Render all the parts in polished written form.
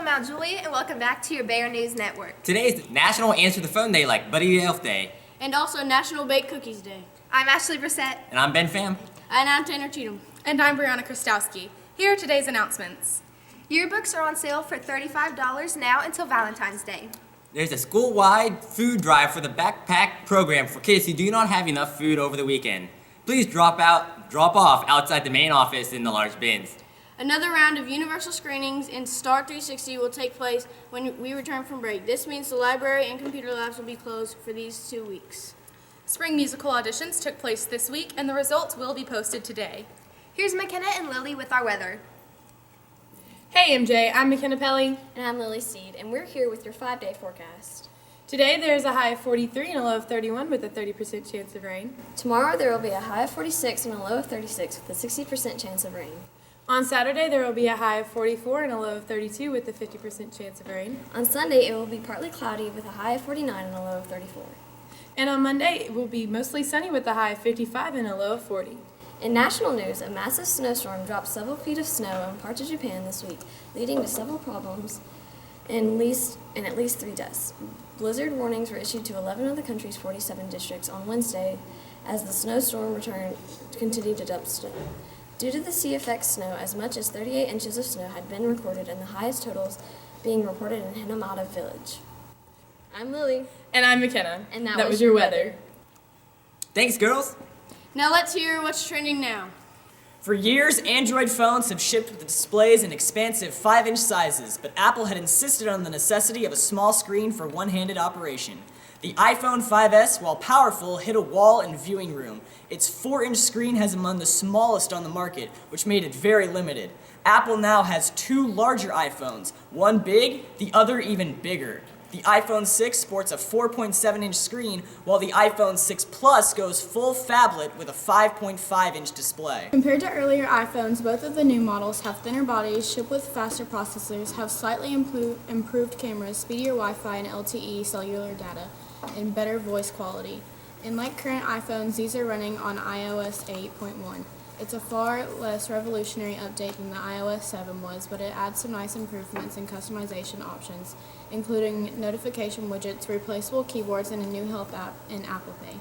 Mount Juliet, and welcome back to your Bear News Network. Today is National Answer the Phone Day, like Buddy Elf Day. And also National Baked Cookies Day. I'm Ashley Brissett. And I'm Ben Pham. And I'm Tanner Cheatham. And I'm Brianna Krastowski. Here are today's announcements. Yearbooks are on sale for $35 now until Valentine's Day. There's a school-wide food drive for the backpack program for kids who do not have enough food over the weekend. Please drop off outside the main office in the large bins. Another round of universal screenings in Star 360 will take place when we return from break. This means the library and computer labs will be closed for these 2 weeks. Spring musical auditions took place this week, and the results will be posted today. Here's McKenna and Lily with our weather. Hey MJ, I'm McKenna Pelly. And I'm Lily Seed, and we're here with your 5-day forecast. Today there's a high of 43 and a low of 31 with a 30% chance of rain. Tomorrow there will be a high of 46 and a low of 36 with a 60% chance of rain. On Saturday there will be a high of 44 and a low of 32 with a 50% chance of rain. On Sunday it will be partly cloudy with a high of 49 and a low of 34. And on Monday it will be mostly sunny with a high of 55 and a low of 40. In national news, a massive snowstorm dropped several feet of snow in parts of Japan this week, leading to several problems and at least 3 deaths. Blizzard warnings were issued to 11 of the country's 47 districts on Wednesday as the snowstorm continued to dump snow. Due to the sea effect snow, as much as 38 inches of snow had been recorded, and the highest totals being reported in Hinamata Village. I'm Lily. And I'm McKenna. And that was your weather. Thanks, girls. Now let's hear what's trending now. For years, Android phones have shipped with displays in expansive 5-inch sizes, but Apple had insisted on the necessity of a small screen for one-handed operation. The iPhone 5S, while powerful, hit a wall in viewing room. Its 4-inch screen has among the smallest on the market, which made it very limited. Apple now has 2 larger iPhones, one big, the other even bigger. The iPhone 6 sports a 4.7-inch screen, while the iPhone 6 Plus goes full phablet with a 5.5-inch display. Compared to earlier iPhones, both of the new models have thinner bodies, ship with faster processors, have slightly improved cameras, speedier Wi-Fi and LTE cellular data, and better voice quality. And like current iPhones, these are running on iOS 8.1. It's a far less revolutionary update than the iOS 7 was, but it adds some nice improvements and customization options, including notification widgets, replaceable keyboards, and a new help app in Apple Pay.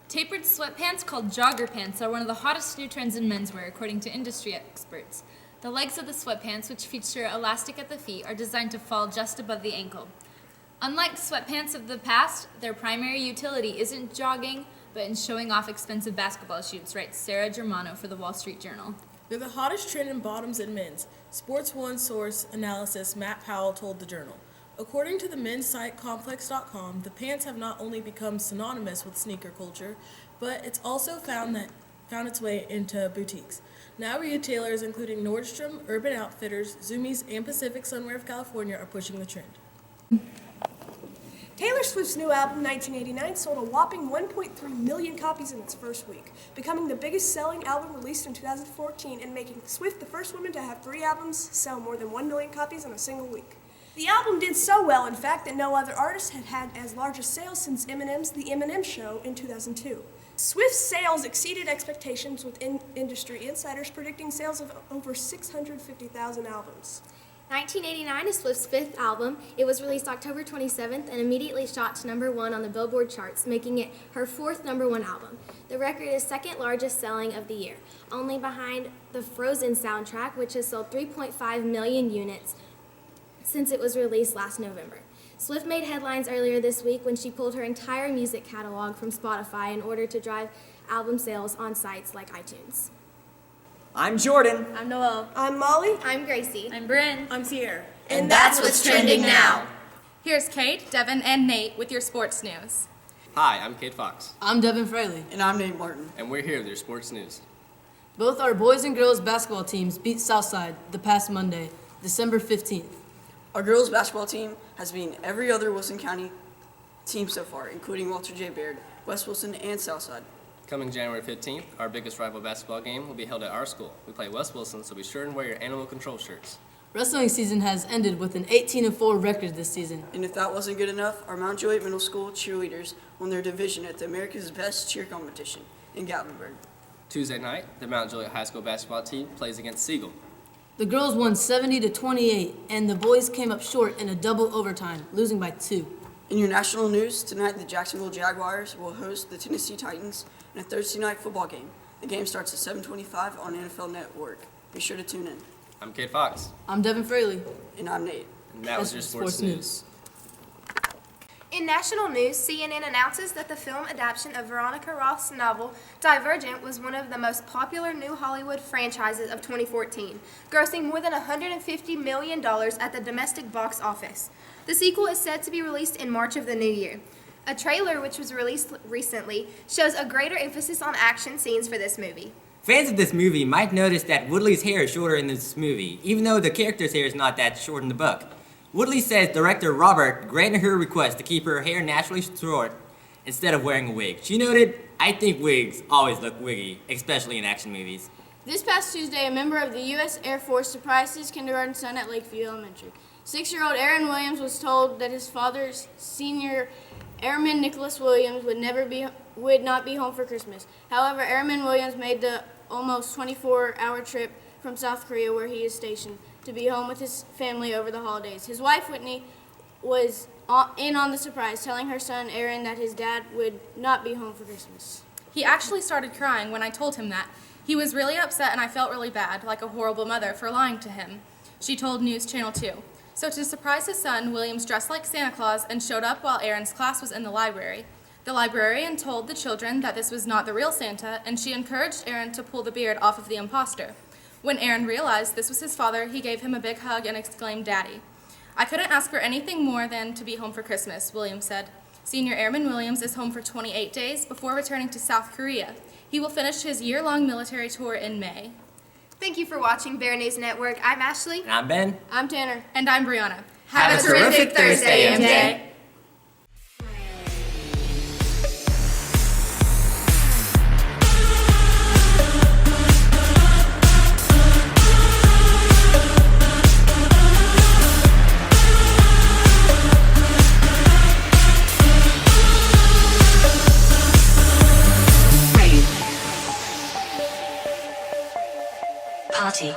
Tapered sweatpants called jogger pants are one of the hottest new trends in menswear, according to industry experts. The legs of the sweatpants, which feature elastic at the feet, are designed to fall just above the ankle. Unlike sweatpants of the past, their primary utility isn't jogging, but in showing off expensive basketball shoes, writes Sarah Germano for the Wall Street Journal. They're the hottest trend in bottoms and men's. Sports One source analysis Matt Powell told the Journal. According to the men's site Complex.com, the pants have not only become synonymous with sneaker culture, but it's also found its way into boutiques. Now retailers including Nordstrom, Urban Outfitters, Zumiez, and Pacific Sunwear of California are pushing the trend. Taylor Swift's new album, 1989, sold a whopping 1.3 million copies in its first week, becoming the biggest selling album released in 2014 and making Swift the first woman to have 3 albums sell more than 1 million copies in a single week. The album did so well, in fact, that no other artist had had as large a sales since Eminem's The Eminem Show in 2002. Swift's sales exceeded expectations, with industry insiders predicting sales of over 650,000 albums. 1989 is Swift's 5th album. It was released October 27th and immediately shot to #1 on the Billboard charts, making it her 4th #1 album. The record is 2nd largest selling of the year, only behind the Frozen soundtrack, which has sold 3.5 million units since it was released last November. Swift made headlines earlier this week when she pulled her entire music catalog from Spotify in order to drive album sales on sites like iTunes. I'm Jordan. I'm Noelle. I'm Molly. I'm Gracie. I'm Bryn. I'm Sierra. And that's what's trending now. Here's Kate, Devin, and Nate with your sports news. Hi, I'm Kate Fox. I'm Devin Fraley. And I'm Nate Martin. And we're here with your sports news. Both our boys and girls basketball teams beat Southside the past Monday, December 15th. Our girls basketball team has beaten every other Wilson County team so far, including Walter J. Baird, West Wilson, and Southside. Coming January 15th, our biggest rival basketball game will be held at our school. We play West Wilson, so be sure and wear your animal control shirts. Wrestling season has ended with an 18-4 record this season. And if that wasn't good enough, our Mount Juliet Middle School cheerleaders won their division at the America's Best Cheer Competition in Gatlinburg. Tuesday night, the Mount Juliet High School basketball team plays against Siegel. The girls won 70-28, and the boys came up short in a double overtime, losing by 2. In your national news, tonight the Jacksonville Jaguars will host the Tennessee Titans in a Thursday night football game. The game starts at 7:25 on NFL Network. Be sure to tune in. I'm Kate Fox. I'm Devin Fraley. And I'm Nate. And that was your sports news. In national news, CNN announces that the film adaptation of Veronica Roth's novel Divergent was one of the most popular new Hollywood franchises of 2014, grossing more than $150 million at the domestic box office. The sequel is said to be released in March of the new year. A trailer, which was released recently, shows a greater emphasis on action scenes for this movie. Fans of this movie might notice that Woodley's hair is shorter in this movie, even though the character's hair is not that short in the book. Woodley says director Robert granted her request to keep her hair naturally short instead of wearing a wig. She noted, "I think wigs always look wiggy, especially in action movies." This past Tuesday, a member of the U.S. Air Force surprised his kindergarten son at Lakeview Elementary. 6-year-old Aaron Williams was told that his father's senior Airman Nicholas Williams would not be home for Christmas. However, Airman Williams made the almost 24-hour trip from South Korea, where he is stationed, to be home with his family over the holidays. His wife, Whitney, was in on the surprise, telling her son Aaron that his dad would not be home for Christmas. He actually started crying when I told him that. He was really upset, and I felt really bad, like a horrible mother, for lying to him, she told News Channel 2. So to surprise his son, Williams dressed like Santa Claus and showed up while Aaron's class was in the library. The librarian told the children that this was not the real Santa, and she encouraged Aaron to pull the beard off of the imposter. When Aaron realized this was his father, he gave him a big hug and exclaimed, "Daddy." "I couldn't ask for anything more than to be home for Christmas," Williams said. Senior Airman Williams is home for 28 days before returning to South Korea. He will finish his year-long military tour in May. Thank you for watching Bear News Network. I'm Ashley. And I'm Ben. I'm Tanner. And I'm Brianna. Have a terrific Thursday, MJ. Party.